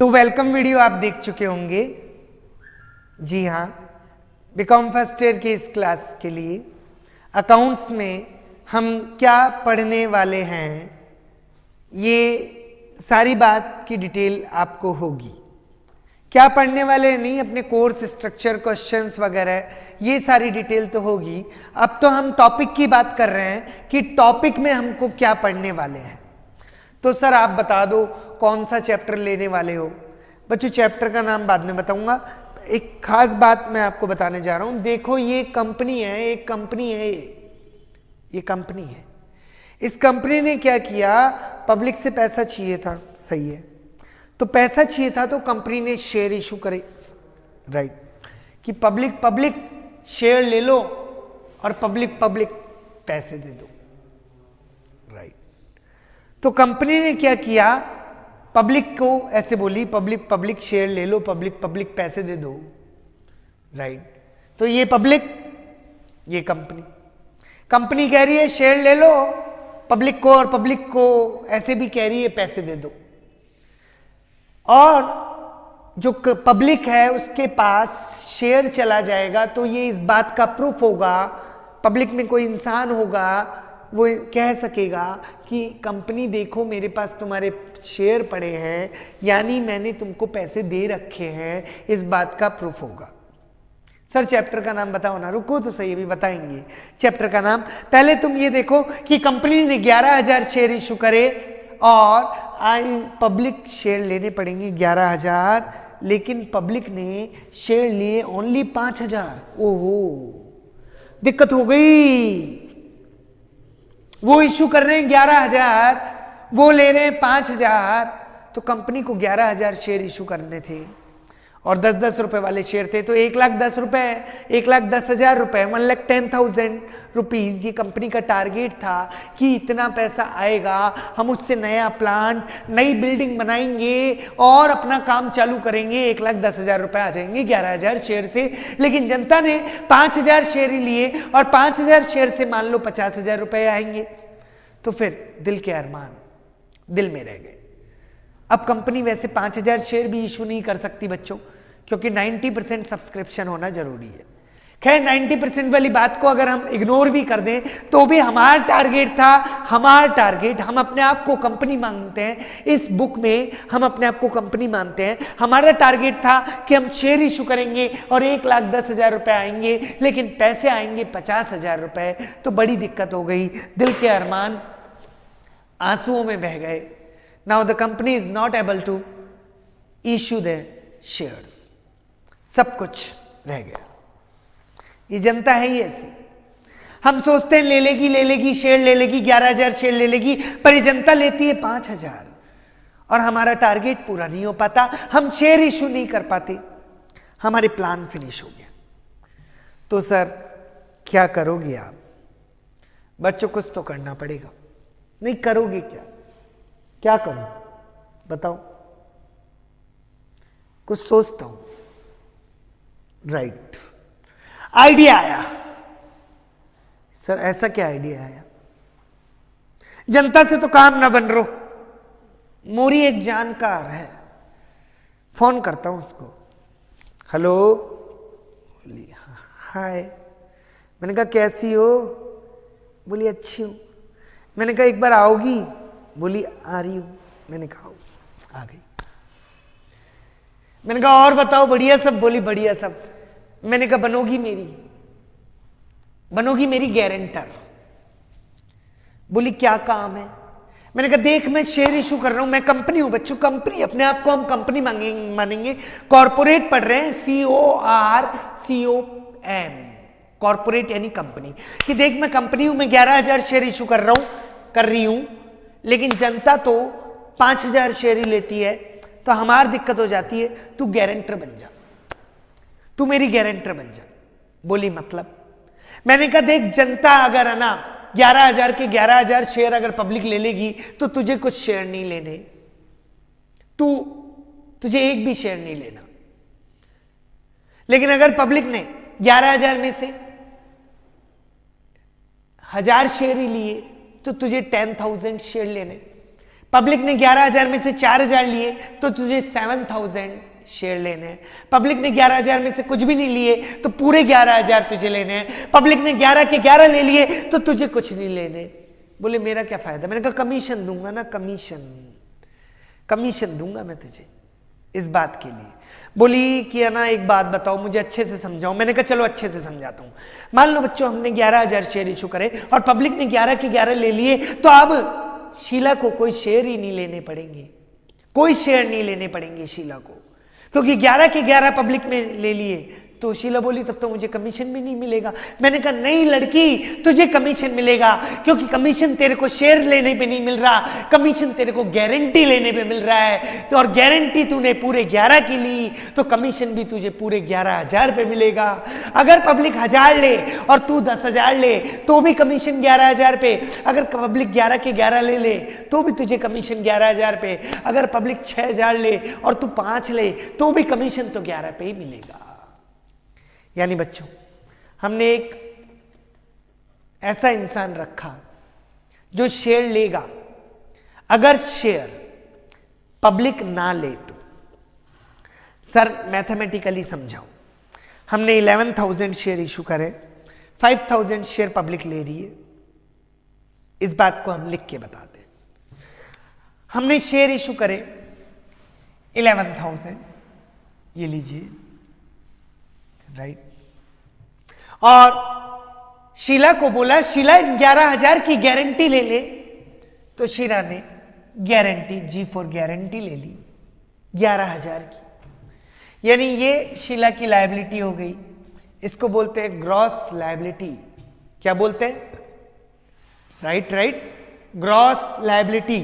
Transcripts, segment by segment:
तो welcome video आप देख चुके होंगे। जी हाँ, बीकॉम फर्स्ट ईयर के इस क्लास के लिए अकाउंट्स में हम क्या पढ़ने वाले हैं, ये सारी बात की डिटेल आपको होगी। क्या पढ़ने वाले नहीं, अपने कोर्स स्ट्रक्चर, क्वेश्चंस वगैरह ये सारी डिटेल तो होगी। अब तो हम टॉपिक की बात कर रहे हैं कि टॉपिक में हमको क्या पढ़ने वाले हैं। तो सर आप बता दो कौन सा चैप्टर लेने वाले हो। बच्चों चैप्टर का नाम बाद में बताऊंगा। एक खास बात मैं आपको बताने जा रहा हूं। देखो ये कंपनी है, एक कंपनी है, ये कंपनी है। इस कंपनी ने क्या किया, पब्लिक से पैसा चाहिए था, सही है। तो पैसा चाहिए था तो कंपनी ने शेयर इशू करे, राइट, कि पब्लिक शेयर ले लो और पब्लिक पैसे दे दो, राइट। तो कंपनी ने क्या किया, पब्लिक को ऐसे बोली, पब्लिक शेयर ले लो, पब्लिक पैसे दे दो, राइट। तो ये पब्लिक, ये कंपनी कह रही है शेयर ले लो पब्लिक को, और पब्लिक को ऐसे भी कह रही है पैसे दे दो। और जो पब्लिक है उसके पास शेयर चला जाएगा तो ये इस बात का प्रूफ होगा, पब्लिक में कोई इंसान होगा वो कह सकेगा कि कंपनी देखो मेरे पास तुम्हारे शेयर पड़े हैं, यानी मैंने तुमको पैसे दे रखे हैं, इस बात का प्रूफ होगा। सर चैप्टर का नाम बताओ ना, रुको तो सही, अभी बताएंगे चैप्टर का नाम। पहले तुम ये देखो कि कंपनी ने 11,000 शेयर इशू करे और पब्लिक शेयर लेने पड़ेंगे 11,000, लेकिन पब्लिक ने शेयर लिए ओनली 5,000। ओहो, दिक्कत हो गई। वो इशू कर रहे हैं 11,000, वो ले रहे हैं 5,000। तो कंपनी को 11,000 शेयर इशू करने थे और 10-10 रुपए वाले शेयर थे, तो 1,10,000 रुपए, 1,10,000 रुपए, 1,10,000 रुपीज ये कंपनी का टारगेट था कि इतना पैसा आएगा, हम उससे नया प्लांट, नई बिल्डिंग बनाएंगे और अपना काम चालू करेंगे, 1,10,000 रुपए आ जाएंगे 11,000 शेयर से। लेकिन जनता ने 5,000 शेयर ही लिए और 5,000 शेयर से मान लो 50,000 रुपए आएंगे। तो फिर दिल के अरमान दिल में रह गए। अब कंपनी वैसे 5,000 शेयर भी इशू नहीं कर सकती बच्चों, क्योंकि 90% सब्सक्रिप्शन होना जरूरी है। खैर 90% वाली बात को अगर हम इग्नोर भी कर दें तो भी हमारा टारगेट था, हम अपने आप को कंपनी मानते हैं। इस बुक में हम अपने आप को कंपनी मानते हैं। हमारा टारगेट था कि हम शेयर इशू करेंगे और 1,10,000 रुपए आएंगे, लेकिन पैसे आएंगे 50,000 रुपए। तो बड़ी दिक्कत हो गई, दिल के अरमान आंसुओं में बह गए। Now the company is not able to issue the shares. सब कुछ रह गया। ये जनता है ही ऐसी। हम सोचते हैं ले लेगी शेयर ले लेगी, 11,000 शेयर ले लेगी, पर ये जनता लेती है 5,000 और हमारा टारगेट पूरा नहीं हो पाता, हम शेयर इशू नहीं कर पाते, हमारे प्लान फिनिश हो गया। तो सर क्या करोगे आप? बच्चों कुछ तो करना पड़ेगा। नहीं करोगे क्या करूं बताओ? कुछ सोचता हूं, राइट। आइडिया आया। सर ऐसा क्या आइडिया आया? जनता से तो काम ना बन रो, मोरी एक जानकार है, फोन करता हूं उसको। हेलो, बोली हाय। मैंने कहा कैसी हो? बोली अच्छी हूं। मैंने कहा एक बार आओगी? बोली आ रही हूं। मैंने कहा आ गई। मैंने कहा और बताओ बढ़िया सब? बोली बढ़िया सब। मैंने कहा बनोगी मेरी गारंटर? बोली क्या काम है? मैंने कहा देख मैं शेयर इशू कर रहा हूं, मैं कंपनी हूं बच्चों, कंपनी, अपने आप को हम कंपनी मानेंगे। कॉर्पोरेट पढ़ रहे हैं, CORCOM, कॉर्पोरेट यानी कंपनी। कि देख मैं कंपनी हूं, मैं 11,000 शेयर इशू कर रही हूं, लेकिन जनता तो 5,000 शेयर ही लेती है, तो हमारी दिक्कत हो जाती है। तू गारंटर बन जा, तू मेरी गारंटर बन जा। बोली मतलब? मैंने कहा देख जनता अगर है ना 11,000 के 11,000 शेयर अगर पब्लिक ले लेगी तो तुझे कुछ शेयर नहीं लेने, तुझे एक भी शेयर नहीं लेना। लेकिन अगर पब्लिक ने 11,000 में से 1,000 शेयर ही लिए तो तुझे 10,000 शेयर लेने। पब्लिक ने 11,000 में से 4,000 लिए तो तुझे 7,000 शेयर लेने हैं। पब्लिक ने 11,000 में से कुछ भी नहीं लिए तो पूरे 11,000 तुझे लेने हैं। पब्लिक ने 11 के 11 ले लिए तो तुझे कुछ नहीं लेने। बोले मेरा क्या फायदा? मैंने कहा कमीशन दूंगा ना, कमीशन दूंगा मैं तुझे इस बात के लिए। बोली कि है ना एक बात बताओ, मुझे अच्छे से समझाओ। मैंने कहा चलो अच्छे से समझाता हूं। मान लो बच्चों हमने 11,000 शेयर इशू करे और पब्लिक ने 11 के 11 ले लिए, तो अब शीला को कोई शेयर ही नहीं लेने पड़ेंगे, कोई शेयर नहीं लेने पड़ेंगे शीला को, क्योंकि 11 के 11 पब्लिक में ले लिए। तो शीला बोली तब तो मुझे कमीशन भी नहीं मिलेगा। मैंने कहा नहीं लड़की, तुझे कमीशन मिलेगा, क्योंकि कमीशन तेरे को शेयर लेने पे नहीं मिल रहा, कमीशन तेरे को गारंटी लेने पे मिल रहा है। और गारंटी तूने पूरे 11 की ली तो कमीशन भी तुझे पूरे 11,000 पे मिलेगा। अगर पब्लिक 1,000 ले और तू 10,000 ले तो भी कमीशन 11,000 पे। अगर पब्लिक 11 के 11 ले तो भी तुझे कमीशन 11,000 पे। अगर पब्लिक 6,000 ले और तू 5 ले तो भी कमीशन तो 11 पे ही मिलेगा। यानी बच्चों हमने एक ऐसा इंसान रखा जो शेयर लेगा, अगर शेयर पब्लिक ना ले तो। सर मैथमेटिकली समझाओ, हमने 11,000 शेयर इशू करे, 5,000 शेयर पब्लिक ले रही है, इस बात को हम लिख के बताते हैं। हमने शेयर इशू करे 11,000, ये लीजिए राइट। और शीला को बोला शीला 11,000 की गारंटी ले ले, तो शीला ने गारंटी जी फॉर गारंटी ले ली 11,000 की। यानी ये शीला की लायबिलिटी हो गई। इसको बोलते हैं ग्रॉस लायबिलिटी। क्या बोलते हैं? Right, gross liability.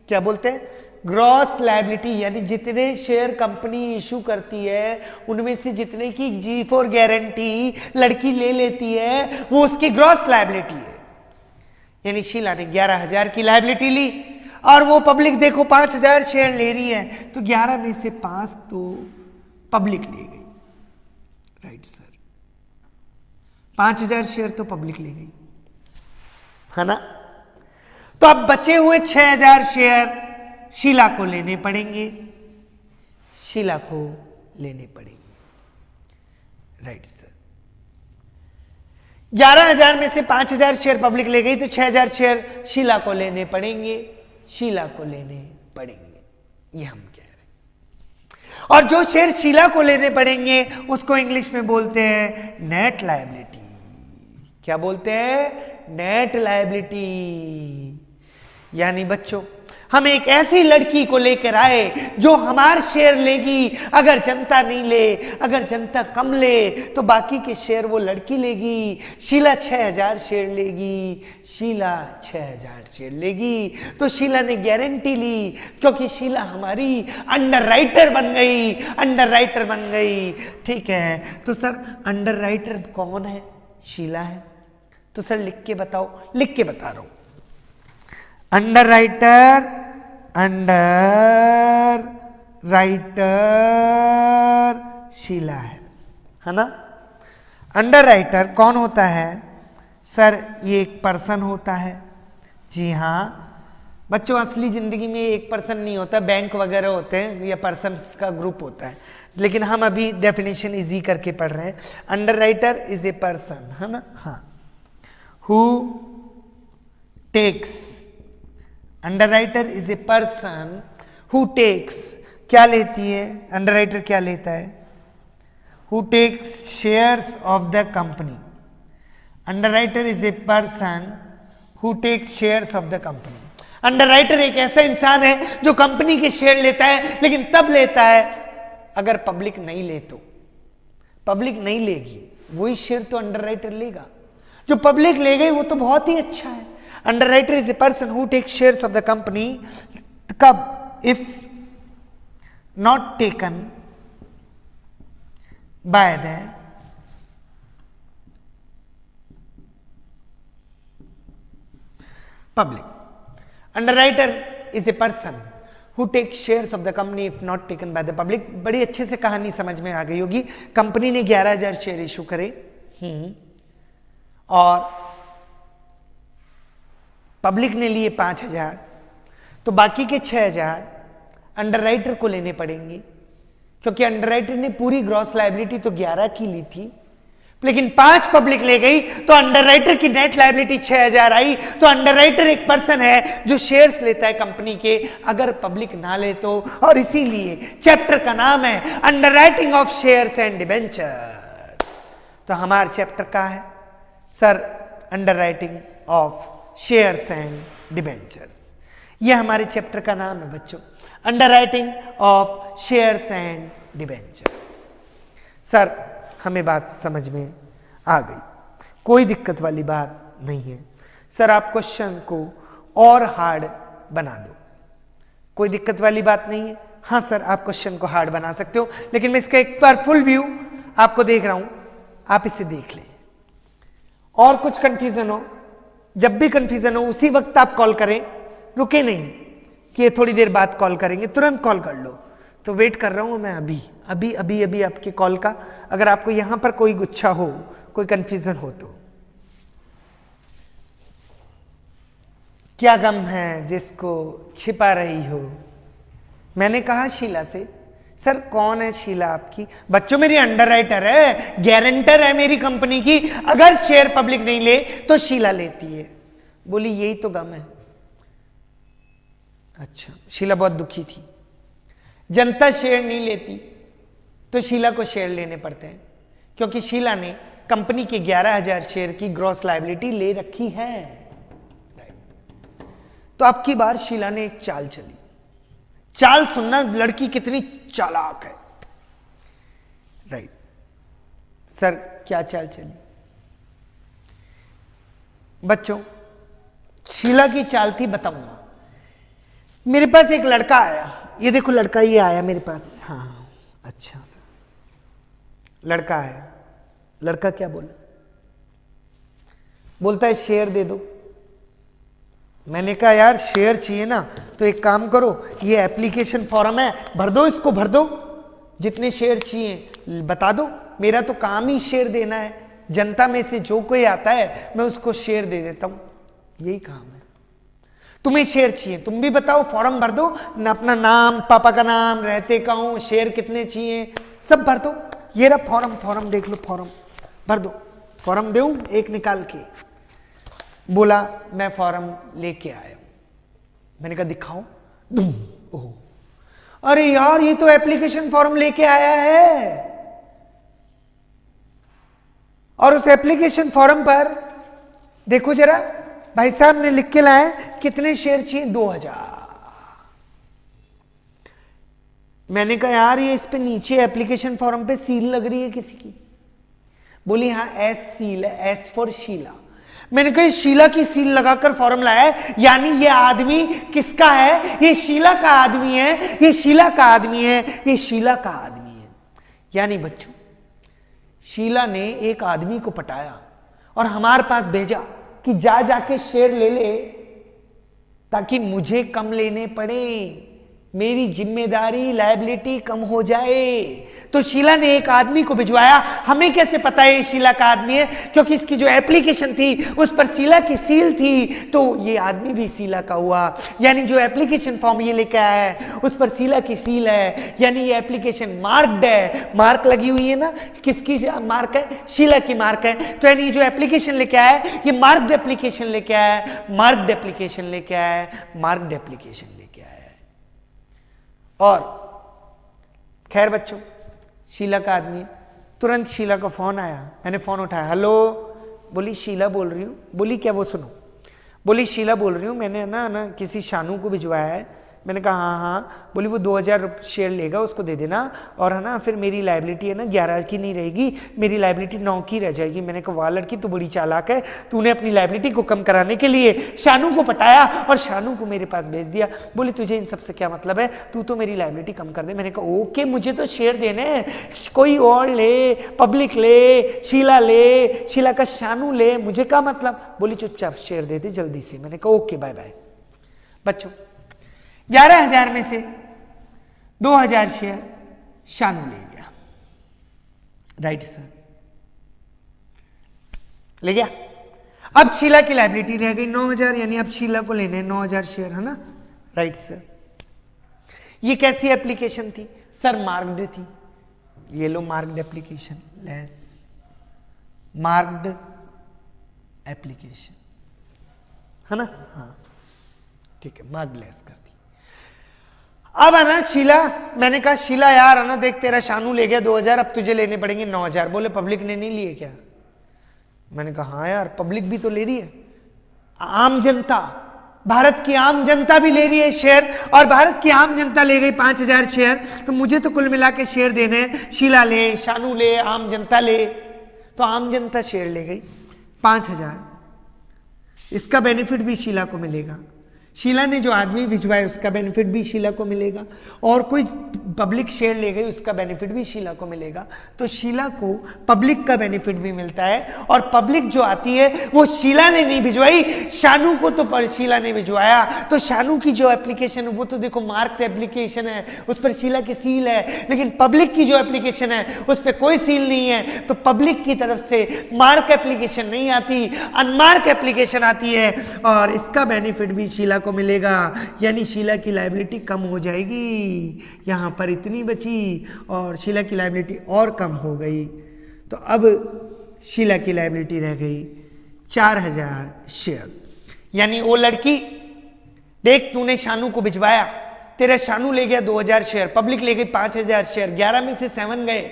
क्या बोलते हैं? Gross liability. यानी जितने शेयर कंपनी इशू करती है उनमें से जितने की जी फॉर गारंटी लड़की ले लेती है वो उसकी ग्रॉस लायबिलिटी है। यानी शीला ने 11,000 की लायबिलिटी ली और वो पब्लिक देखो 5,000 शेयर ले रही है, तो 11 में से 5 तो पब्लिक ले गई। राइट सर, 5,000 शेयर तो पब्लिक ले गई है ना। तो अब बचे हुए 6,000 शेयर शीला को लेने पड़ेंगे, शीला को लेने पड़ेंगे। राइट सर, 11,000 में से 5,000 शेयर पब्लिक ले गई तो 6,000 शेयर शीला को लेने पड़ेंगे, शीला को लेने पड़ेंगे, ये हम कह रहे हैं। और जो शेयर शीला को लेने पड़ेंगे उसको इंग्लिश में बोलते हैं नेट लायबिलिटी। क्या बोलते हैं? Net liability. यानी बच्चों हम एक ऐसी लड़की को लेकर आए जो हमार शेयर लेगी। अगर जनता नहीं ले, अगर जनता कम ले तो बाकी के शेयर वो लड़की लेगी। शीला 6,000 शेयर लेगी, शीला 6,000 शेयर लेगी। तो शीला ने गारंटी ली क्योंकि शीला हमारी अंडरराइटर बन गई, अंडरराइटर बन गई। ठीक है, तो सर अंडरराइटर कौन है? शीला है। तो सर लिख के बताओ। लिख के बता रहा हूं। अंडरराइटर, शीला है ना। अंडरराइटर कौन होता है? सर ये एक पर्सन होता है। जी हाँ बच्चों, असली जिंदगी में एक पर्सन नहीं होता, बैंक वगैरह होते हैं या पर्सन का ग्रुप होता है, लेकिन हम अभी डेफिनेशन इजी करके पढ़ रहे हैं। अंडरराइटर इज ए पर्सन, है ना। हाँ, who takes, underwriter is a person who takes, क्या लेती है? अंडरराइटर क्या लेता है? Who takes shares of the company. Underwriter is a person who takes shares of the company. Underwriter एक ऐसा इंसान है जो कंपनी के शेयर लेता है, लेकिन तब लेता है अगर पब्लिक नहीं ले तो। पब्लिक नहीं लेगी वही शेयर तो अंडरराइटर लेगा। जो पब्लिक ले गई वो तो बहुत ही अच्छा है। Underwriter is a person who takes shares of the company. कब? If not taken by the public. Underwriter is a person who takes shares of the company if not taken by the public. बड़ी अच्छे से कहानी समझ में आ गई होगी। Company ने 11,000 शेयर इशू करे और पब्लिक ने लिए 5,000, तो बाकी के 6,000 अंडरराइटर को लेने पड़ेंगे, क्योंकि अंडरराइटर ने पूरी ग्रॉस लायबिलिटी तो 11 की ली थी, लेकिन 5 पब्लिक ले गई, तो अंडरराइटर की नेट लायबिलिटी 6,000 आई। तो अंडरराइटर एक पर्सन है जो शेयर्स लेता है कंपनी के, अगर पब्लिक ना ले तो। और इसीलिए चैप्टर का नाम है underwriting of shares and debentures. तो हमारा चैप्टर का है sir underwriting of shares and debentures. ये हमारे चैप्टर का नाम है बच्चों, underwriting of shares and debentures. Sir हमें बात समझ में आ गई, कोई दिक्कत वाली बात नहीं है। सर आप क्वेश्चन को और हार्ड बना दो, कोई दिक्कत वाली बात नहीं है। हाँ सर आप क्वेश्चन को हार्ड बना सकते हो, लेकिन मैं इसका एक बार फुल व्यू आपको देख रहा हूं, आप इसे देख लें। और कुछ कंफ्यूजन हो, जब भी कंफ्यूजन हो उसी वक्त आप कॉल करें, रुके नहीं कि ये थोड़ी देर बाद कॉल करेंगे, तुरंत कॉल कर लो। तो वेट कर रहा हूं मैं अभी आपके कॉल का। अगर आपको यहां पर कोई गुच्छा हो, कोई कंफ्यूजन हो तो। क्या गम है जिसको छिपा रही हो? मैंने कहा शीला से। सर कौन है शीला आपकी? बच्चों मेरी अंडरराइटर है, गारंटर है मेरी कंपनी की, अगर शेयर पब्लिक नहीं ले तो शीला लेती है। बोली यही तो गम है। अच्छा, शीला बहुत दुखी थी, जनता शेयर नहीं लेती तो शीला को शेयर लेने पड़ते हैं, क्योंकि शीला ने कंपनी के 11,000 शेयर की ग्रॉस लायबिलिटी ले रखी है। तो अब की बार शीला ने एक चाल चली। चाल सुनना, लड़की कितनी चालाक है। राइट सर, क्या चाल चली? बच्चों शीला की चाल थी, बताऊंगा। मेरे पास एक लड़का आया, ये देखो लड़का ये आया मेरे पास। हाँ अच्छा सर, लड़का आया। लड़का क्या बोला? बोलता है शेयर दे दो। मैंने कहा यार शेयर चाहिए ना, तो एक काम करो, ये एप्लीकेशन फॉर्म है, भर दो, इसको भर दो, जितने शेयर चाहिए बता दो, मेरा तो काम ही शेयर देना है, जनता में से जो कोई आता है मैं उसको शेयर दे देता हूं, यही काम है। तुम्हें शेयर चाहिए, तुम भी बताओ, फॉर्म भर दो ना, अपना नाम, पापा का नाम, रहते कहाँ, शेयर कितने चाहिए, सब भर दो। ये रहा फॉर्म, फॉर्म देख लो, फॉर्म भर दो। फॉर्म दूं एक निकाल के? बोला मैं फॉर्म लेके आया हूं। मैंने कहा दिखाओ। ओह अरे यार ये तो एप्लीकेशन फॉर्म लेके आया है, और उस एप्लीकेशन फॉर्म पर देखो जरा, भाई साहब ने लिख के लाए कितने शेयर चाहिए, 2,000। मैंने कहा यार ये इस पे नीचे एप्लीकेशन फॉर्म पे सील लग रही है किसी की। बोली हाँ एस सील है, एस फॉर शीला। मैंने कहा शीला की सील लगाकर फॉर्म लाया है, यानी ये आदमी किसका है? ये शीला का आदमी है, ये शीला का आदमी है, ये शीला का आदमी है। यानी बच्चों शीला ने एक आदमी को पटाया और हमारे पास भेजा कि जा जाके शेयर ले ले, ताकि मुझे कम लेने पड़े, मेरी जिम्मेदारी लायबिलिटी कम हो जाए। तो शीला ने एक आदमी को भिजवाया। हमें कैसे पता है ये शीला का आदमी है? क्योंकि इसकी जो एप्लीकेशन थी उस पर शीला की सील थी, तो ये आदमी भी शीला का हुआ। यानी जो एप्लीकेशन फॉर्म ये लेकर आया है उस पर शीला की सील है, यानी ये एप्लीकेशन मार्क्ड है। मार्क लगी हुई है ना, किसकी मार्क है? शीला की मार्क है। तो यानी जो एप्लीकेशन लेके आया है ये मार्क्ड एप्लीकेशन लेके आया है, मार्क्ड एप्लीकेशन लेके आया है, मार्क्ड एप्लीकेशन लेके आया है। और खैर बच्चों शीला का आदमी, तुरंत शीला का फोन आया। मैंने फोन उठाया, हेलो। बोली शीला बोल रही हूँ। बोली क्या? वो सुनो। बोली शीला बोल रही हूँ, मैंने ना किसी शानू को भिजवाया है। मैंने कहा हाँ हाँ। बोली वो 2,000 शेयर लेगा, उसको दे देना, और है ना फिर मेरी लायबिलिटी है ना 11 की नहीं रहेगी, मेरी लायबिलिटी 9 की रह जाएगी। मैंने कहा वाह लड़की तो बड़ी चालाक है, तूने अपनी लायबिलिटी को कम कराने के लिए शानू को पटाया और शानू को मेरे पास भेज दिया। बोली तुझे इन सबसे क्या मतलब है, तू तो मेरी लायबिलिटी कम कर दे। मैंने कहा ओके, मुझे तो शेयर देने, कोई और ले, पब्लिक ले, शीला ले, शीला का शानू ले, मुझे क्या मतलब। बोली चुपचाप शेयर दे दे जल्दी से। मैंने कहा ओके बाय बाय। बच्चों 11,000 में से 2,000 शेयर शानू ले गया। राइट सर, ले गया। अब शीला की लायबिलिटी रह गई 9,000, यानी अब शीला को लेने 9,000 शेयर, है ना। Right sir. ये कैसी एप्लीकेशन थी सर? मार्क्ड थी। ये low marked application, less marked application, है ना? हाँ ठीक है, मार्क्ड लेस कर दी। अब आना शीला, मैंने कहा शीला यार आना देख तेरा शानू ले गया 2000, अब तुझे लेने पड़ेंगे 9000। बोले पब्लिक ने नहीं लिए क्या? मैंने कहा हाँ यार पब्लिक भी तो ले रही है, आम जनता, भारत की आम जनता भी ले रही है शेयर, और भारत की आम जनता ले गई 5000 शेयर, तो मुझे तो कुल मिला के शेयर देने हैं। शीला ले, शानू ले, आम जनता ले, तो आम जनता शेयर ले गई 5000। इसका बेनिफिट भी शीला को मिलेगा, शीला ने जो आदमी भिजवाए उसका बेनिफिट भी शीला को मिलेगा, और कोई पब्लिक शेयर ले गई उसका बेनिफिट भी शीला को मिलेगा। तो शीला को पब्लिक का बेनिफिट भी मिलता है, और पब्लिक जो आती है वो शीला ने नहीं भिजवाई, शानू को तो शीला ने भिजवाया। तो शानू की जो एप्लीकेशन है वो तो देखो मार्क्ड एप्लीकेशन है, उस पर शीला की सील है, लेकिन पब्लिक की जो एप्लीकेशन है उस पर कोई सील नहीं है। तो पब्लिक की तरफ से मार्क एप्लीकेशन नहीं आती, अनमार्क एप्लीकेशन आती है, और इसका बेनिफिट भी शीला को मिलेगा। यानी शीला की लायबिलिटी कम हो जाएगी, यहां पर इतनी बची और शीला की लायबिलिटी और कम हो गई। तो अब शीला की लायबिलिटी रह गई 4000 शेयर। यानी वो लड़की, देख तूने शानू को भिजवाया, तेरा शानू ले गया 2000 शेयर, पब्लिक ले गई 5000 शेयर, 11 में से 7 गए,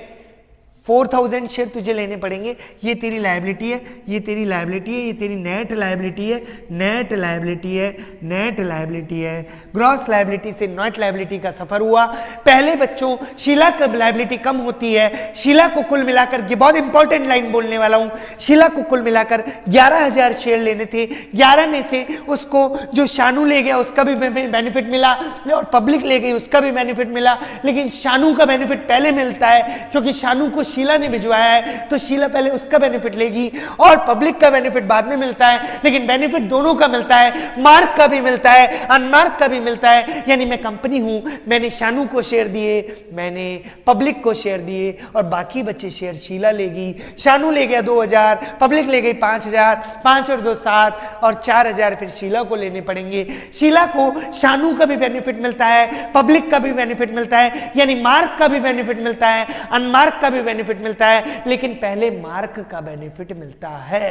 4000 शेयर तुझे लेने पड़ेंगे। ये तेरी लायबिलिटी है, ये तेरी लायबिलिटी है, ये तेरी नेट लायबिलिटी है, नेट लायबिलिटी है, नेट लायबिलिटी है। ग्रॉस लायबिलिटी से नेट लायबिलिटी का सफर हुआ। पहले बच्चों शीला की लायबिलिटी कम होती है। शीला को कुल मिलाकर, ये बहुत इंपॉर्टेंट लाइन बोलने वाला हूं, शीला को कुल मिलाकर 11000 शेयर लेने थे। 11 में से उसको जो शानू ले गया उसका भी बेनिफिट मिला, और पब्लिक ले गई उसका भी बेनिफिट मिला, लेकिन शानू का बेनिफिट पहले मिलता है, क्योंकि शानू को शीला ने भिजवाया है, तो शीला पहले उसका बेनिफिट लेगी, और पब्लिक का बेनिफिट बाद में मिलता है। लेकिन बेनिफिट दोनों का मिलता है, मार्क का भी मिलता है, अनमार्क का भी मिलता है। यानी मैं कंपनी हूं, मैंने शानू को शेयर दिए, मैंने पब्लिक को शेयर दिए, और बाकी बचे शेयर शीला लेगी। शानू ले गया 2000, पब्लिक ले गई 5000, 5 और 2 7, और 4000 फिर शीला को लेने पड़ेंगे। शीला को शानू का भी बेनिफिट मिलता है, पब्लिक का भी बेनिफिट मिलता है, यानी मार्क का भी बेनिफिट मिलता है, अनमार्क का भी बेनिफिट मिलता है, लेकिन पहले मार्क का बेनिफिट मिलता है,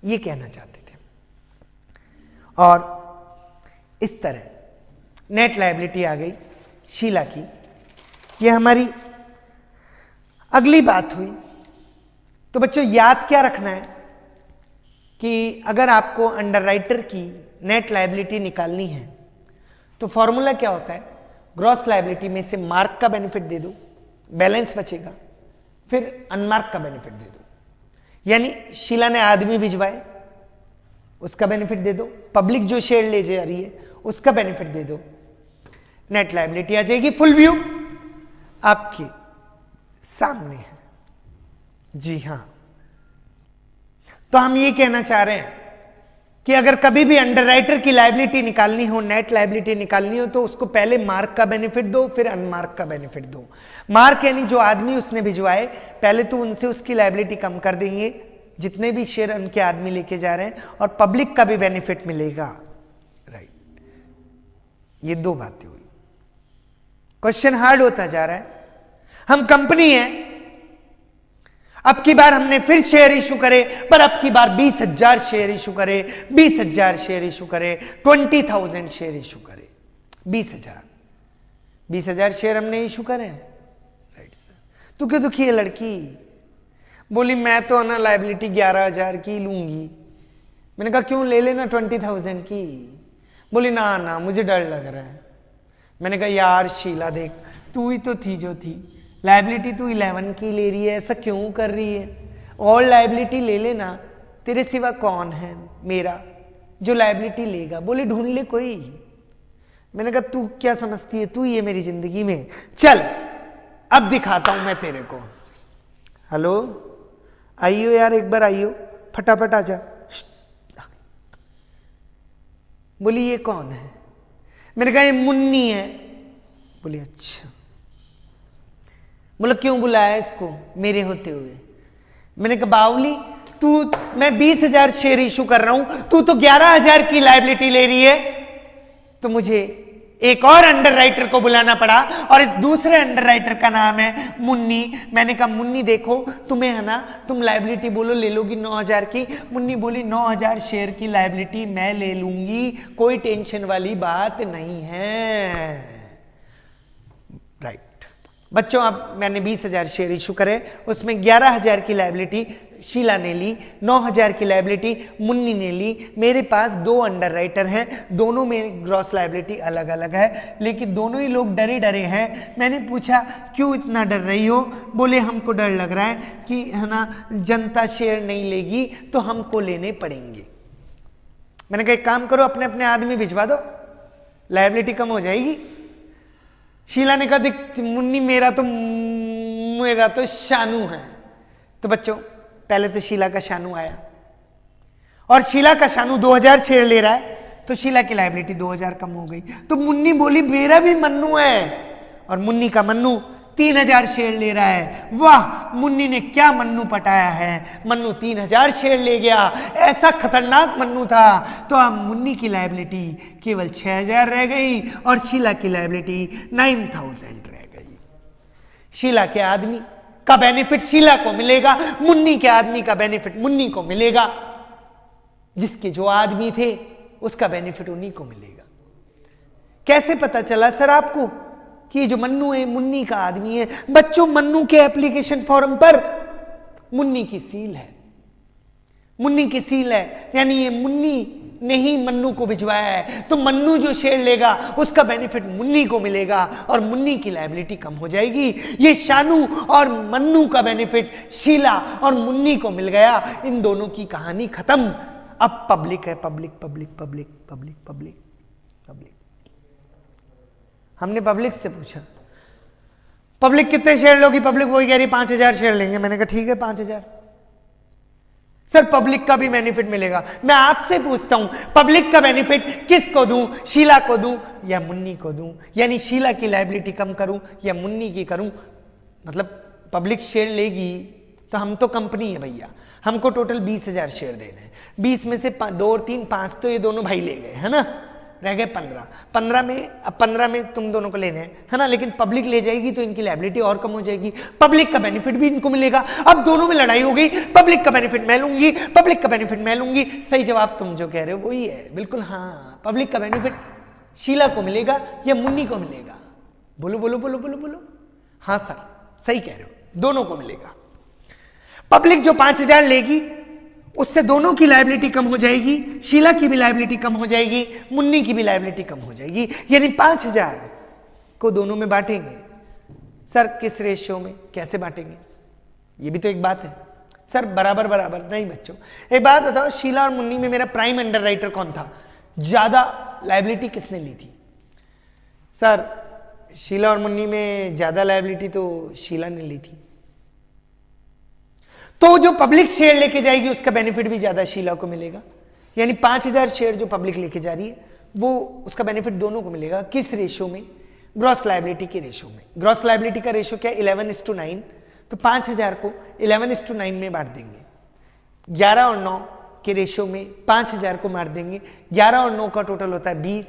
ये कहना चाहते थे। और इस तरह नेट लायबिलिटी आ गई शीला की। ये हमारी अगली बात हुई। तो बच्चों याद क्या रखना है कि अगर आपको अंडरराइटर की नेट लायबिलिटी निकालनी है तो फॉर्मूला क्या होता है? ग्रॉस लायबिलिटी में से मार्क का बेनिफिट दे दो, बैलेंस बचेगा, फिर अनमार्क का बेनिफिट दे दो। यानी शीला ने आदमी भिजवाए, उसका बेनिफिट दे दो, पब्लिक जो शेयर ले जा रही है उसका बेनिफिट दे दो, नेट लायबिलिटी आ जाएगी। फुल व्यू आपके सामने है। जी हां, तो हम ये कहना चाह रहे हैं कि अगर कभी भी अंडरराइटर की लायबिलिटी निकालनी हो, नेट लायबिलिटी निकालनी हो, तो उसको पहले मार्क का बेनिफिट दो, फिर अनमार्क का बेनिफिट दो। मार्क यानी जो आदमी उसने भिजवाए, पहले तो उनसे उसकी लायबिलिटी कम कर देंगे, जितने भी शेयर उनके आदमी लेके जा रहे हैं, और पब्लिक का भी बेनिफिट मिलेगा। राइट, ये दो बातें हुई। क्वेश्चन हार्ड होता जा रहा है। हम कंपनी है, अब की बार हमने फिर शेयर इशू करे, पर अब की बार 20,000 शेयर इशू करे, 20,000 शेयर इशू करे, 20,000 शेयर इशू करे, 20,000 शेयर हमने इशू करे। Right sir. तो क्यों दुखी है लड़की? बोली मैं तो ना लायबिलिटी 11,000 की लूंगी। मैंने कहा क्यों, ले लेना 20,000 की। बोली ना ना मुझे डर लग रहा है। मैंने कहा यार शीला देख, तू ही तो थी जो थी, लायबिलिटी तू 11 की ले रही है, ऐसा क्यों कर रही है? और लायबिलिटी ले लेना, तेरे सिवा कौन है मेरा जो लायबिलिटी लेगा? बोले ढूंढ ले कोई। मैंने कहा तू क्या समझती है, तू ही है मेरी जिंदगी में, चल अब दिखाता हूं मैं तेरे को। हेलो आइयो यार, एक बार आइयो, फटाफट आ जा। बोली ये कौन है? मैंने कहा ये मुन्नी है। बोली अच्छा। बोला क्यों बुलाया इसको मेरे होते हुए? मैंने कहा बावली तू, मैं 20,000 शेयर इशू कर रहा हूं, तू तो 11,000 की लायबिलिटी ले रही है। तो मुझे एक और अंडरराइटर को बुलाना पड़ा और इस दूसरे अंडरराइटर का नाम है मुन्नी। मैंने कहा मुन्नी देखो तुम्हें है ना, तुम लायबिलिटी बोलो ले लोगी 9,000 की। मुन्नी बोली 9,000 शेयर की लायबिलिटी मैं ले लूंगी, कोई टेंशन वाली बात नहीं है। राइट बच्चों, अब मैंने 20,000 शेयर इशू करे, उसमें 11,000 की लायबिलिटी शीला ने ली, 9,000 की लायबिलिटी मुन्नी ने ली। मेरे पास दो अंडरराइटर हैं, दोनों में ग्रॉस लायबिलिटी अलग अलग है, लेकिन दोनों ही लोग डरे डरे हैं। मैंने पूछा क्यों इतना डर रही हो? बोले हमको डर लग रहा है कि है ना जनता शेयर नहीं लेगी तो हमको लेने पड़ेंगे। मैंने कहा एक काम करो, अपने अपने आदमी भिजवा दो, लायबिलिटी कम हो जाएगी। शीला ने कहा देख मुन्नी मेरा तो शानू है। तो बच्चों पहले तो शीला का शानू आया और शीला का शानू 2,000 शेयर ले रहा है, तो शीला की लायबिलिटी 2,000 कम हो गई। तो मुन्नी बोली मेरा भी मन्नू है, और मुन्नी का मन्नू 3,000 शेयर ले रहा है। वाह, मुन्नी ने क्या मन्नू पटाया है, मन्नू 3,000 शेयर ले गया, ऐसा खतरनाक मन्नू था। तो अब मुन्नी की लायबिलिटी केवल 6,000 रह गई और शीला की लायबिलिटी 9,000 रह गई। शीला के आदमी का बेनिफिट शीला को मिलेगा, मुन्नी के आदमी का बेनिफिट मुन्नी को मिलेगा। जिसके जो आदमी थे उसका बेनिफिट उन्हीं को मिलेगा। कैसे पता चला सर आपको कि जो मन्नू है मुन्नी का आदमी है? बच्चों मन्नू के एप्लीकेशन फॉर्म पर मुन्नी की सील है, मुन्नी की सील है, यानी ये मुन्नी ने ही मन्नू को भिजवाया है। तो मन्नू जो शेयर लेगा उसका बेनिफिट मुन्नी को मिलेगा और मुन्नी की लायबिलिटी कम हो जाएगी। ये शानू और मन्नू का बेनिफिट शीला और मुन्नी को मिल गया। इन दोनों की कहानी खत्म। अब पब्लिक है, public public public public public public. हमने पब्लिक से पूछा पब्लिक कितने शेयर लोगी? पब्लिक वही कह रही 5,000 शेयर लेंगे। मैंने कहा ठीक है 5,000। सर पब्लिक का भी बेनिफिट मिलेगा। मैं आपसे पूछता हूं पब्लिक का बेनिफिट किसको दूं? शीला को दूं या मुन्नी को दूं? यानी शीला की लायबिलिटी कम करूं या मुन्नी की करूं? मतलब पब्लिक शेयर लेगी तो हम तो कंपनी है भैया, हमको टोटल 20,000 शेयर देने हैं। 20 में से 2 और 3 5 तो ये दोनों भाई ले गए है ना, रह गए 15। 15 में तुम दोनों को लेने हैं है ना, लेकिन पब्लिक ले जाएगी तो इनकी लायबिलिटी और कम हो जाएगी, पब्लिक का बेनिफिट भी इनको मिलेगा। अब दोनों में लड़ाई हो गई, पब्लिक का बेनिफिट मैं लूंगी, पब्लिक का बेनिफिट मैं लूंगी। सही जवाब तुम जो कह रहे हो वही है, बिल्कुल हाँ। पब्लिक का बेनिफिट शीला को मिलेगा या मुन्नी को मिलेगा? बोलो बोलो बोलो बोलो बोलो। हाँ सर सही कह रहे हो, दोनों को मिलेगा। पब्लिक जो 5,000 लेगी उससे दोनों की लायबिलिटी कम हो जाएगी, शीला की भी लायबिलिटी कम हो जाएगी, मुन्नी की भी लायबिलिटी कम हो जाएगी। यानी 5,000 को दोनों में बांटेंगे। सर किस रेशियो में, कैसे बांटेंगे? ये भी तो एक बात है। सर बराबर बराबर नहीं बच्चों। एक बात बताओ, शीला और मुन्नी में मेरा प्राइम अंडरराइटर कौन था? ज्यादा लायबिलिटी किसने ली थी? सर शीला और मुन्नी में ज्यादा लायबिलिटी तो शीला ने ली थी। तो जो पब्लिक शेयर लेके जाएगी उसका बेनिफिट भी ज्यादा शीला को मिलेगा। यानी 5,000 शेयर जो पब्लिक लेके जा रही है वो उसका बेनिफिट दोनों को मिलेगा। किस रेशियो में? ग्रॉस लायबिलिटी के रेशियो में। ग्रॉस लायबिलिटी का रेशियो क्या? 11:9। तो 5,000 को 11:9 में बांट देंगे। 11 और 9 के रेशियो में 5,000 को बांट देंगे। 11 और 9 का टोटल होता है 20।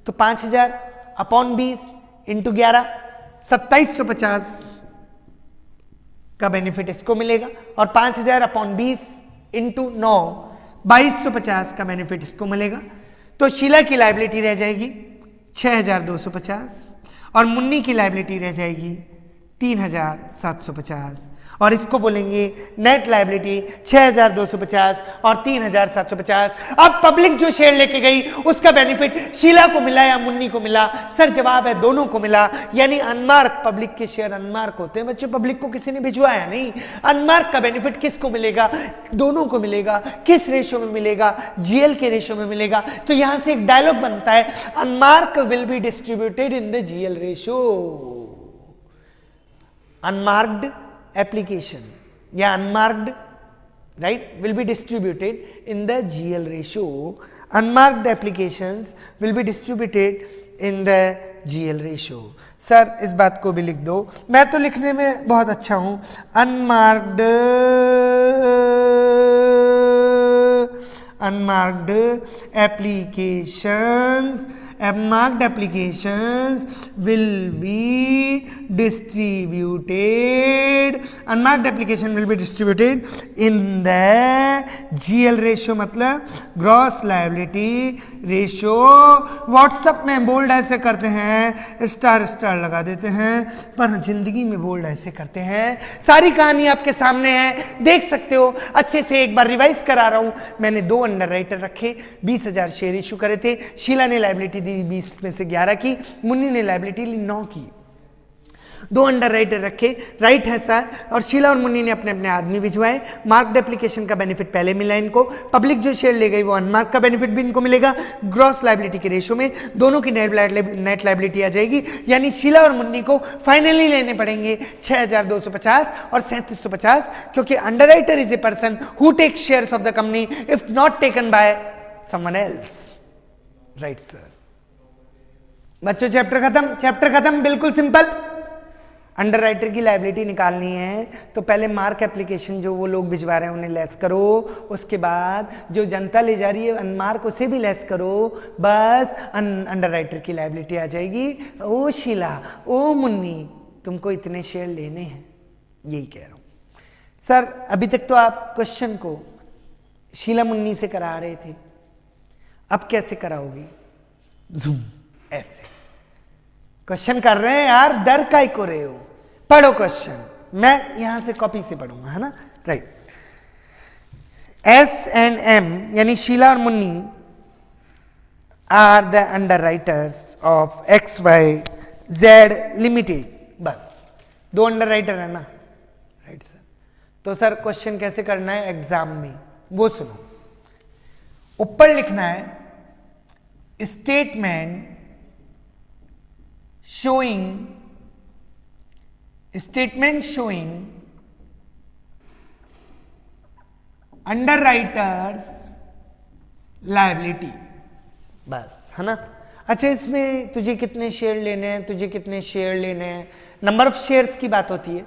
तो 5,000 अपॉन 20 इंटू 11 2750 का बेनिफिट इसको मिलेगा, और 5,000 अपॉन 20 इंटू 9 2250 का बेनिफिट इसको मिलेगा। तो शीला की लायबिलिटी रह जाएगी 6,250 और मुन्नी की लायबिलिटी रह जाएगी 3,750, और इसको बोलेंगे नेट लायबिलिटी 6,250 और 3,750। अब पब्लिक जो शेयर लेके गई उसका बेनिफिट शीला को मिला या मुन्नी को मिला? सर जवाब है दोनों को मिला। यानी अनमार्क पब्लिक के शेयर अनमार्क होते हैं बच्चों, पब्लिक को किसी ने भिजवाया नहीं। अनमार्क का बेनिफिट किसको मिलेगा? दोनों को मिलेगा। किस रेशियो में मिलेगा? जीएल के रेशियो में मिलेगा। तो यहां से एक डायलॉग बनता है, unmark will be distributed in the GL ratio. Unmarked application yeah unmarked right will be distributed in the GL ratio. Unmarked applications will be distributed in the GL ratio. Sir इस बात को भी लिख दो, मैं तो लिखने में बहुत अच्छा हूं। unmarked applications unmarked applications will be distributed, unmarked application will be distributed in the GL ratio, मतलब ग्रॉस लायबिलिटी रेशियो। व्हाट्सएप में बोल्ड ऐसे करते हैं, स्टार स्टार लगा देते हैं, पर जिंदगी में बोल्ड ऐसे करते हैं। सारी कहानी आपके सामने है, देख सकते हो। अच्छे से एक बार रिवाइज करा रहा हूं। मैंने 2 अंडरराइटर रखे, 20,000 शेयर इशू करे थे। शीला ने लायबिलिटी दी 20 में से 11 की, मुन्नी ने लायबिलिटी ली 9 की। 2 अंडरराइटर रखे, राइट है सर, और शीला और मुन्नी ने अपने अपने आदमी भिजवाए। मार्क्ड एप्लीकेशन का बेनिफिट पहले मिला इनको, पब्लिक जो शेयर ले गई वो अनमार्क का बेनिफिट भी इनको मिलेगा। ग्रॉस लायबिलिटी के रेशियो में दोनों की नेट लायबिलिटी आ जाएगी, यानी शीला और मुन्नी को फाइनली लेने पड़ेंगे 6,250 और 3,750, क्योंकि underwriter is a person who take shares of the company if not taken by someone else. Right sir. बच्चों चैप्टर खत्म, बिल्कुल सिंपल। अंडरराइटर की लायबिलिटी निकालनी है तो पहले मार्क एप्लीकेशन जो वो लोग भिजवा रहे हैं उन्हें लेस करो, उसके बाद जो जनता ले जा रही है अनमार्क उसे भी लेस करो, बस अंडरराइटर की लायबिलिटी आ जाएगी। ओ शीला, ओ मुन्नी, तुमको इतने शेयर लेने हैं, यही कह रहा हूं सर। अभी तक तो आप क्वेश्चन को शीला मुन्नी से करा रहे थे, अब कैसे कराओगे? जूम ऐसे क्वेश्चन कर रहे हैं यार, डर काय को रहे हो? पढ़ो क्वेश्चन, मैं यहां से कॉपी से पढ़ूंगा, है ना? राइट। एस एंड एम यानी शीला और Munni are the underwriters of XYZ limited. बस 2 अंडरराइटर है ना? Right sir. तो सर क्वेश्चन कैसे करना है एग्जाम में वो सुनो। ऊपर लिखना है स्टेटमेंट showing underwriters liability, बस, है ना? अच्छा, इसमें तुझे कितने शेयर लेने हैं, तुझे कितने शेयर लेने हैं, नंबर ऑफ शेयर्स की बात होती है।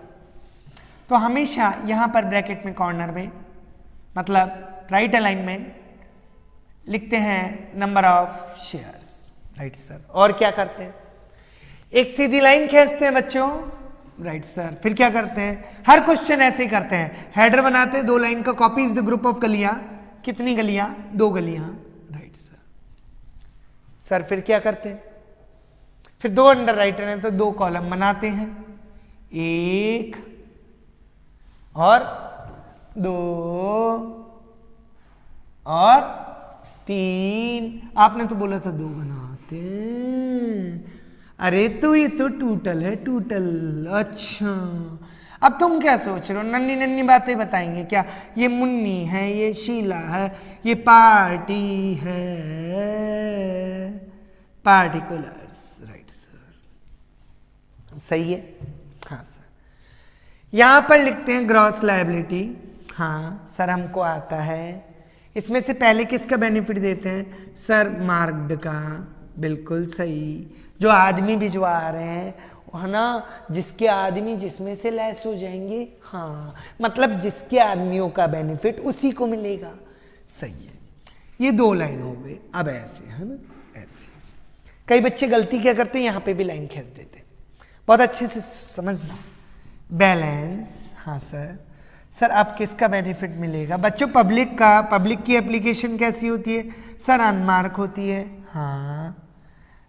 तो हमेशा यहां पर ब्रैकेट में कॉर्नर में, मतलब राइट अलाइनमेंट, लिखते हैं number of shares. Right sir. और क्या करते हैं? एक सीधी लाइन खींचते हैं बच्चों। Right sir. फिर क्या करते हैं? हर क्वेश्चन ऐसे ही करते हैं, हेडर बनाते हैं 2 लाइन का, copy is the group of गलियां। कितनी गलियां? 2 गलियां। Right sir. सर फिर क्या करते हैं? फिर 2 अंडरराइटर हैं तो 2 कॉलम बनाते हैं, 1 और 2 और 3। आपने तो बोला था 2 बनाते हैं। अरे तो ये तो टूटल है, टूटल। अच्छा, अब तुम क्या सोच रहे हो? नन्ही नन्ही बातें बताएंगे क्या? ये मुन्नी है, ये शीला है, ये पार्टी है, पार्टिकुलर्स। Right sir. सही है। हाँ सर। यहां पर लिखते हैं ग्रॉस लायबिलिटी। हाँ सर, हमको आता है। इसमें से पहले किसका बेनिफिट देते हैं? सर मार्क्ड का। बिल्कुल सही। जो आदमी भिजवा रहे हैं, है ना, जिसके आदमी जिसमें से लेस हो जाएंगे। हाँ, मतलब जिसके आदमियों का बेनिफिट उसी को मिलेगा। सही है। ये 2 लाइन हो गए। अब ऐसे, है ना, ऐसे। कई बच्चे गलती क्या करते हैं, यहां पे भी लाइन खींच देते हैं। बहुत अच्छे से समझना। बैलेंस। हाँ सर। सर अब किसका बेनिफिट मिलेगा? बच्चों पब्लिक का। पब्लिक की एप्लीकेशन कैसी होती है? सर अनमार्क होती है। हाँ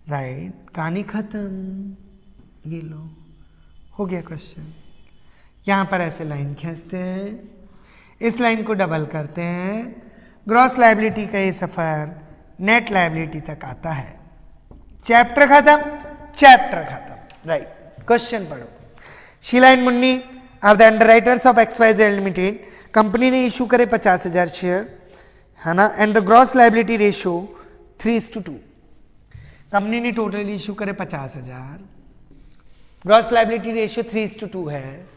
राइट। कहानी खत्म। ये लो, हो गया क्वेश्चन। यहां पर ऐसे लाइन खींचते हैं, इस लाइन को डबल करते हैं, ग्रॉस लायबिलिटी का ये सफर नेट लायबिलिटी तक आता है। चैप्टर खत्म, चैप्टर खत्म। राइट। क्वेश्चन पढ़ो। Sheela and Munni are the underwriters of XYZ limited. Company ने इशू करे 50,000 शेयर, है ना, and the gross liability ratio 3:2। Company ने टोटल इशू करे 50,000, ग्रॉस लायबिलिटी रेशियो 3:2 है।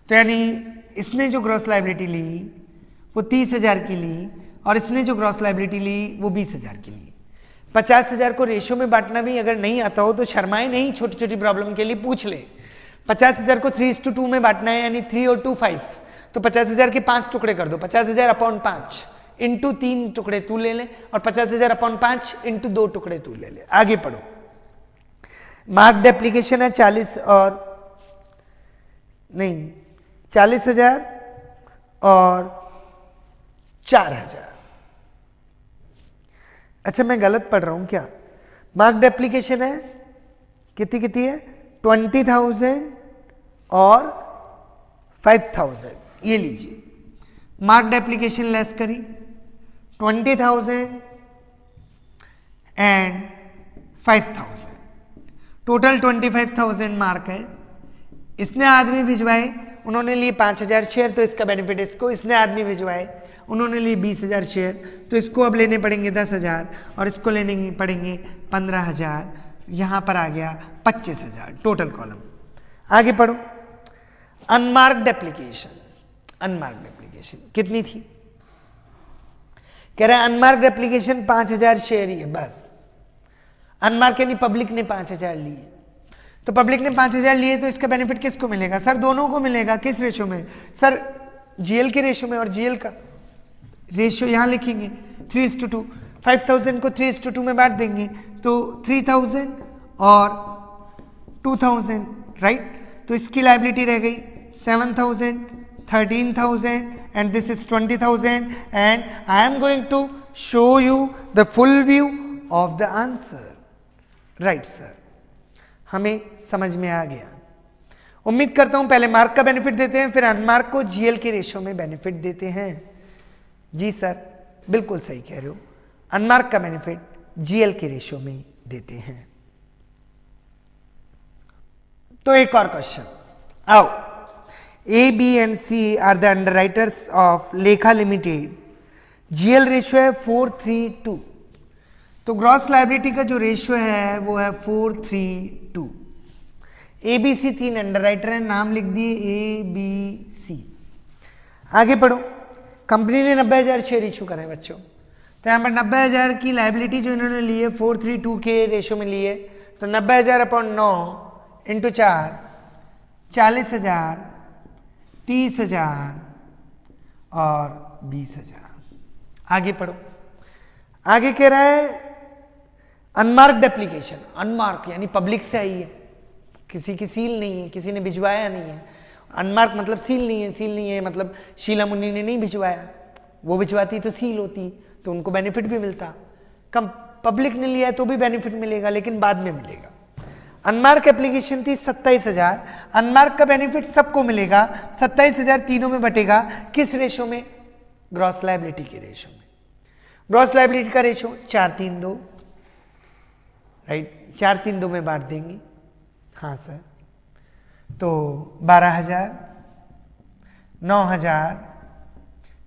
तो यानी इसने जो ग्रॉस लायबिलिटी ली वो 30,000 की ली, और इसने जो ग्रॉस लायबिलिटी ली वो 20,000 की ली। 50,000 को रेशियो में बांटना भी अगर नहीं आता हो तो शर्माए नहीं, छोटी छोटी प्रॉब्लम के लिए पूछ ले। 50,000 को 3:2 में बांटना है, यानी 3 और 2 5, तो 50,000 के 5 टुकड़े कर दो, 50,000 अपॉन 5, इंटू 3 टुकड़े तू ले ले, और 50,000 अपॉन 5 इंटू 2 टुकड़े तू ले ले। आगे पढ़ो। मार्क्ड एप्लीकेशन है 40 और नहीं 40,000 और 4,000। अच्छा मैं गलत पढ़ रहा हूं क्या? मार्क्ड एप्लीकेशन है कितनी कितनी है? 20,000 और 5,000। ये लीजिए, मार्क्ड एप्लीकेशन लेस करी 20,000 एंड 5,000, टोटल 25,000 मार्क है। इसने आदमी भिजवाए, उन्होंने लिए 5,000 शेयर, तो इसका बेनिफिट इसको। इसने आदमी भिजवाए, उन्होंने लिए 20,000 शेयर, तो इसको अब लेने पड़ेंगे 10,000 और इसको लेने पड़ेंगे 15,000। यहां पर आ गया 25,000 टोटल कॉलम। आगे पढ़ो। अनमार्क्ड एप्लीकेशन, अनमार्क्ड एप्लीकेशन कितनी थी? कह रहा है अनमार्क्ड एप्लीकेशन 5,000 शेयर ही है बस। अनमार्क यानी पब्लिक ने 5,000 लिए, तो पब्लिक ने 5,000 लिए तो इसका बेनिफिट किसको मिलेगा? सर दोनों को मिलेगा। किस रेशो में? सर जीएल के रेशो में, और जीएल का रेशो यहां लिखेंगे 3:2। 5,000 को 3:2 में बांट देंगे तो 3,000 और 2,000, राइट? तो इसकी लायबिलिटी रह गई 7,000, 13,000 and this is 20,000 and I am going to show you the full view of the answer. Right sir, हमें समझ में आ गया। उम्मीद करता हूं पहले मार्क का बेनिफिट देते हैं, फिर अनमार्क को जीएल के रेशो में बेनिफिट देते हैं। जी सर, बिल्कुल सही कह रहे हो, अनमार्क का बेनिफिट जीएल के रेशो में देते हैं। तो एक और क्वेश्चन आओ। A, B and C are the underwriters of Lekha limited. जीएल रेशो है 4:3:2, तो ग्रॉस लायबिलिटी का जो रेशियो है वो है 4:3:2। ए बी सी 3 अंडरराइटर है, नाम लिख दिए ए बी सी। आगे पढ़ो। कंपनी ने 90,000 शेयर इशू करे बच्चों, तो यहां पर 90,000 की लायबिलिटी जो इन्होंने ली है 4:3:2 के रेशियो में ली है, तो 90,000 अपॉन 9 इंटू 4 40,000, 30,000 और 20,000। आगे पढ़ो। आगे कह रहा है अनमार्क्ड एप्लीकेशन। अनमार्क यानी पब्लिक से आई है, किसी की सील नहीं है, किसी ने भिजवाया नहीं है। अनमार्क मतलब सील नहीं है, सील नहीं है मतलब शीला मुन्नी ने नहीं भिजवाया, वो भिजवाती तो सील होती तो उनको बेनिफिट भी मिलता। कम पब्लिक ने लिया है तो भी बेनिफिट मिलेगा, लेकिन बाद में मिलेगा। अनमार्क एप्लीकेशन थी 27,000। अनमार्क का बेनिफिट सबको मिलेगा, 27,000 तीनों में बटेगा। किस रेशो में? ग्रॉस लायबिलिटी के रेशो में। ग्रॉस लायबिलिटी का रेशो 4:3:2, राइट? 4:3:2 में बांट देंगे। हाँ सर, तो 12,000, 9,000,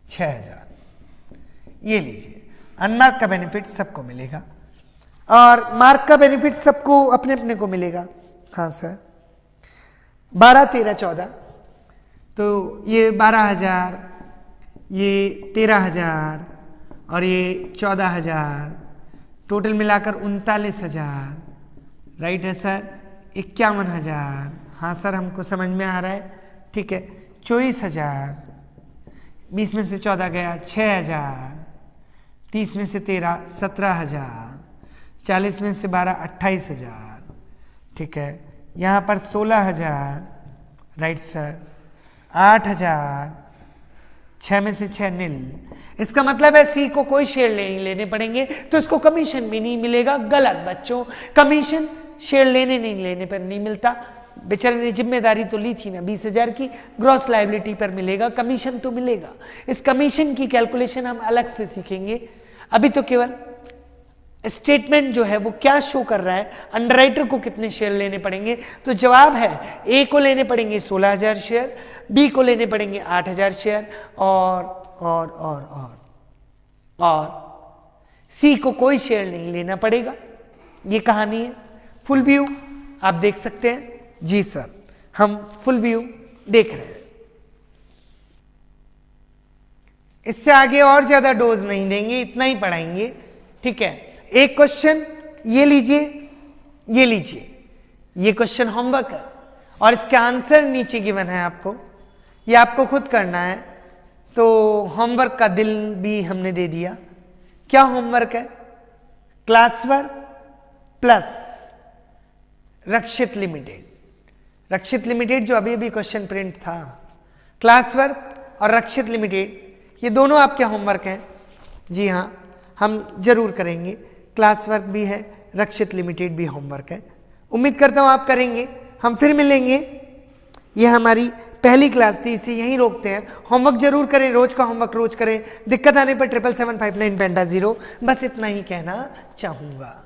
6,000। ये लीजिए, अनमार्क का बेनिफिट सबको मिलेगा और मार्क का बेनिफिट सबको अपने अपने को मिलेगा। हाँ सर, 12, 13, 14, तो ये 12,000, ये 13,000 और ये 14,000, टोटल मिलाकर 39,000, राइट है सर? 51,000। हाँ सर, हमको समझ में आ रहा है, ठीक है। 24,000, 20 में से 14 गया 6,000, 30 में से 13 17,000, 40 में से 12 28,000, ठीक है। यहाँ पर 16,000, राइट सर, 8,000, 6 में से 6 नील। इसका मतलब है सी को कोई शेयर नहीं लेने पड़ेंगे, तो इसको कमीशन भी नहीं मिलेगा। गलत बच्चों, कमीशन शेयर नहीं लेने पर नहीं मिलता। बेचारे ने जिम्मेदारी तो ली थी ना 20,000 की, ग्रॉस लायबिलिटी पर मिलेगा, कमीशन तो मिलेगा। इस कमीशन की कैलकुलेशन हम अलग से सीखेंगे। अभी तो केवल स्टेटमेंट जो है वो क्या शो कर रहा है, अंडरराइटर को कितने शेयर लेने पड़ेंगे। तो जवाब है ए को लेने पड़ेंगे 16,000 शेयर, बी को लेने पड़ेंगे 8,000 शेयर और सी को कोई शेयर नहीं लेना पड़ेगा। ये कहानी है। फुल व्यू आप देख सकते हैं। जी सर, हम फुल व्यू देख रहे हैं। इससे आगे और ज्यादा डोज नहीं देंगे, इतना ही पढ़ाएंगे, ठीक है। एक क्वेश्चन ये लीजिए, ये लीजिए, ये क्वेश्चन होमवर्क है और इसके आंसर नीचे गिवन है आपको, ये आपको खुद करना है, तो होमवर्क का दिल भी हमने दे दिया। क्या होमवर्क है? क्लास वर्क प्लस रक्षित लिमिटेड। रक्षित लिमिटेड जो अभी अभी क्वेश्चन प्रिंट था, क्लास वर्क और रक्षित लिमिटेड, ये दोनों आपके होमवर्क हैं। जी हाँ, हम जरूर करेंगे। क्लास वर्क भी है, रक्षित लिमिटेड भी होमवर्क है। उम्मीद करता हूं आप करेंगे। हम फिर मिलेंगे। ये हमारी पहली क्लास थी, इसे यहीं रोकते हैं। होमवर्क जरूर करें, रोज का होमवर्क रोज करें। दिक्कत आने पर 7775 9 पेंटा 0। बस इतना ही कहना चाहूंगा।